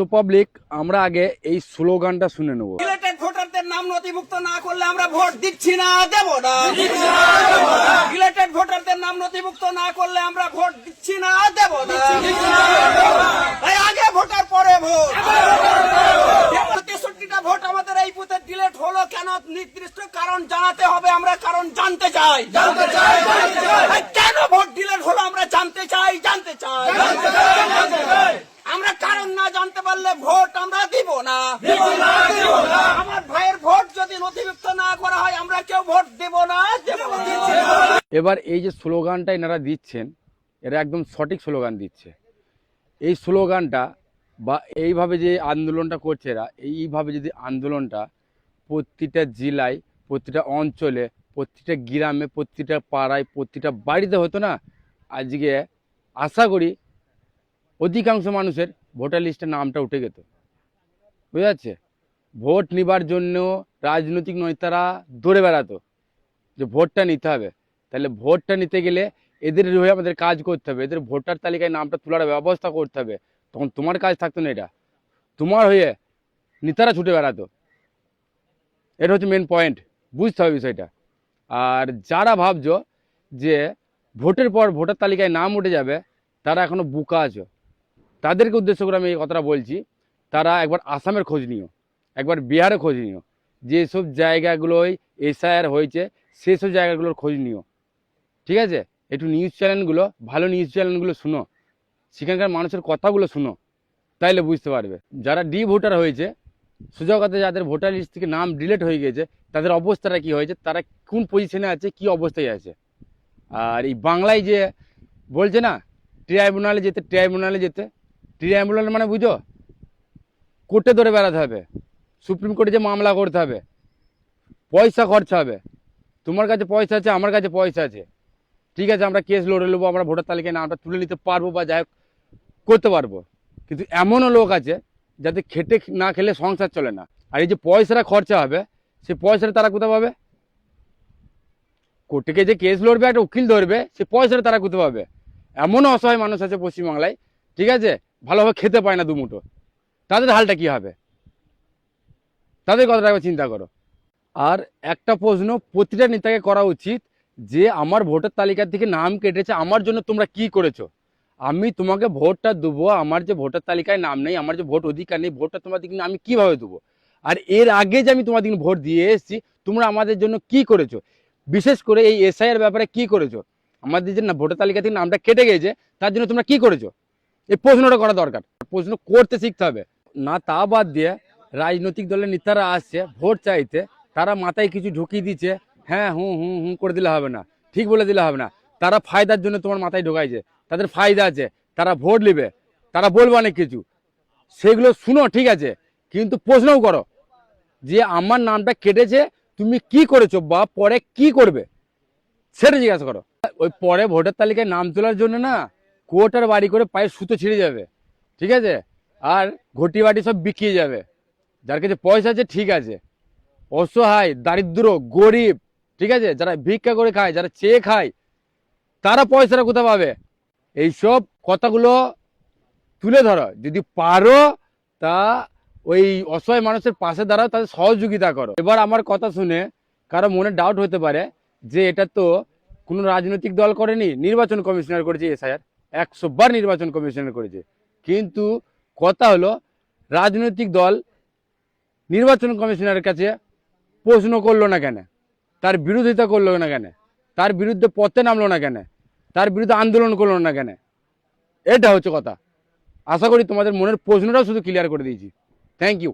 তো পাবলিক, আমরা আগে এই স্লোগানটা শুনে নেব। ইলেক্টেড ভোটারদের নাম নথিভুক্ত না করলে আমরা ভোট দিচ্ছি না, দেব না। ইলেক্টেড ভোটারদের নাম নথিভুক্ত না করলে আমরা ভোট দিচ্ছি না, দেব না। এই আগে ভোটার পরে ভোট। 63টা ভোট আমাদের এই বুথে ডিলেট হলো কেন? নির্দিষ্ট কারণ জানাতে হবে। আমরা কারণ জানতে চাই। এই কেন ভোট ডিলেট হলো আমরা জানতে চাই। আমরা কারণ না জানতে পারলে ভোট আমরা দিব না। আমার ভাইয়ের ভোট যদি নথিভুক্ত না করা হয় আমরা কেউ ভোট দেব না। এবার এই যে স্লোগানটা এনারা দিচ্ছেন, এরা একদম সঠিক স্লোগান দিচ্ছে। এই স্লোগানটা বা এইভাবে যে আন্দোলনটা করছে এরা, এইভাবে যদি আন্দোলনটা প্রতিটা জেলায়, প্রতিটা অঞ্চলে, প্রতিটা গ্রামে, প্রতিটা পাড়ায়, প্রতিটা বাড়িতে হতো না, আজকে আশা করি অধিকাংশ মানুষের ভোটার লিস্টে নামটা উঠে যেত। বুঝা যাচ্ছে? ভোট নেবার জন্য রাজনৈতিক নেতারা দৌড়ে বেড়াতো যে ভোটটা নিতে হবে। তাহলে ভোটটা নিতে গেলে এদের হয়ে আমাদের কাজ করতে হবে, এদের ভোটার তালিকায় নামটা তোলার ব্যবস্থা করতে হবে। তখন তোমার কাজ থাকতো না, এটা তোমার হয়ে নেতারা ছুটে বেড়াতো। এটা হচ্ছে মেন পয়েন্ট, বুঝতে হবে বিষয়টা। আর যারা ভাবছো যে ভোটের পর ভোটার তালিকায় নাম উঠে যাবে, তারা এখনো বোকা আছো। তাদেরকে উদ্দেশ্য করে আমি এই কথাটা বলছি, তারা একবার আসামের খোঁজ নিও, একবার বিহারের খোঁজ নিও, যেসব জায়গাগুলোয় এসআইআর হয়েছে সেসব জায়গাগুলোর খোঁজ নিও। ঠিক আছে? একটু নিউজ চ্যানেলগুলো, ভালো নিউজ চ্যানেলগুলো শুনো, সেখানকার মানুষের কথাগুলো শুনো, তাইলে বুঝতে পারবে। যারা ডি ভোটার হয়েছে, সোজা কথা, যাদের ভোটার লিস্ট থেকে নাম ডিলিট হয়ে গেছে, তাদের অবস্থাটা কি হয়েছে, তারা কোন পজিশনে আছে, কি অবস্থায় আছে। আর এই বাংলায় যে বলছে না ট্রাইব্যুনালে যেতে, ট্রাইব্যুনাল মানে বুঝো, কোর্টে ধরে বেড়াতে হবে, সুপ্রিম কোর্টে যে মামলা করতে হবে, পয়সা খরচা হবে। তোমার কাছে পয়সা আছে, আমার কাছে পয়সা আছে, ঠিক আছে, আমরা কেস লড়ে নেবো, আমরা ভোটার তালিকায় নামটা তুলে নিতে পারবো বা যাই হোক করতে পারবো। কিন্তু এমনও লোক আছে যাতে খেটে না খেলে সংসার চলে না। আর এই যে পয়সাটা খরচা হবে, সে পয়সাটা তারা কোথায় পাবে? কোর্টে যে কেস লড়বে, একটা উকিল ধরবে, সে পয়সাটা তারা কোথায় পাবে? এমনও অসহায় মানুষ আছে পশ্চিমবাংলায়, ঠিক আছে, ভালোভাবে খেতে পায় না দুমুঠো। তাদের হালটা কি হবে? তাদের কথাটা একবার চিন্তা করো। আর একটা প্রশ্ন প্রতিটা নেতাকে করা উচিত যে আমার ভোটার তালিকা থেকে নাম কেটেছে, আমার জন্য তোমরা কি করেছো? আমি তোমাকে ভোটটা দেবো, আমার যে ভোটার তালিকায় নাম নেই, আমার যে ভোট অধিকার নেই, ভোটটা তোমার দিকে আমি কিভাবে দেবো? আর এর আগে যে আমি তোমার দিকে ভোট দিয়ে এসেছি, তোমরা আমাদের জন্য কি করেছো? বিশেষ করে এই এসআইআর ব্যাপারে কি করেছো? আমাদের যে ভোটার তালিকা থেকে নামটা কেটে গেছে, তার জন্য তোমরা কি করেছো? এই প্রশ্নটা করা দরকার, প্রশ্ন করতে শিখতে হবে। না তা বাদ দিয়ে রাজনৈতিক দলের নেতারা আসছে ভোট চাইতে, তারা মাথায় কিছু ঢুকিয়ে দিচ্ছে, হ্যাঁ হুম হুম হুম করে দিলে হবে না, ঠিক বলে দিলে হবে না। তারা ফায়দার জন্য তোমার মাথায় ঢোকাইছে, তাদের ফায়দা আছে, তারা ভোট নেবে, তারা বলবে অনেক কিছু, সেগুলো শুনো, ঠিক আছে, কিন্তু প্রশ্নও করো যে আমার নামটা কেটেছে, তুমি কি করেছো বা পরে কি করবে, সেটা জিজ্ঞাসা করো। ওই পরে ভোটার তালিকায় নাম তোলার জন্য না কোটার বাড়ি করে পায়ে সুতো ছিঁড়ে যাবে, ঠিক আছে, আর ঘটি বাটি সব বিকিয়ে যাবে। যার কাছে পয়সা আছে, ঠিক আছে, অসহায়, দারিদ্র, গরিব, ঠিক আছে, যারা ভিক্ষা করে খায়, যারা চেয়ে খায়, তারা পয়সাটা কোথায় পাবে? এইসব কথাগুলো তুলে ধরো, যদি পারো তা ওই অসহায় মানুষের পাশে দাঁড়াও, তাদের সহযোগিতা করো। এবার আমার কথা শুনে কারো মনে ডাউট হতে পারে যে এটা তো কোনো রাজনৈতিক দল করেনি, নির্বাচন কমিশনার করেছে এসআইআর, 100 বার নির্বাচন কমিশনার করেছে। কিন্তু কথা হলো, রাজনৈতিক দল নির্বাচন কমিশনারের কাছে প্রশ্ন করলো না কেন, তার বিরোধিতা করলো না কেন, তার বিরুদ্ধে পথে নামলো না কেন, তার বিরুদ্ধে আন্দোলন করলো না কেন? এটা হচ্ছে কথা। আশা করি তোমাদের মনের প্রশ্নটাও শুধু ক্লিয়ার করে দিয়েছি। Thank you.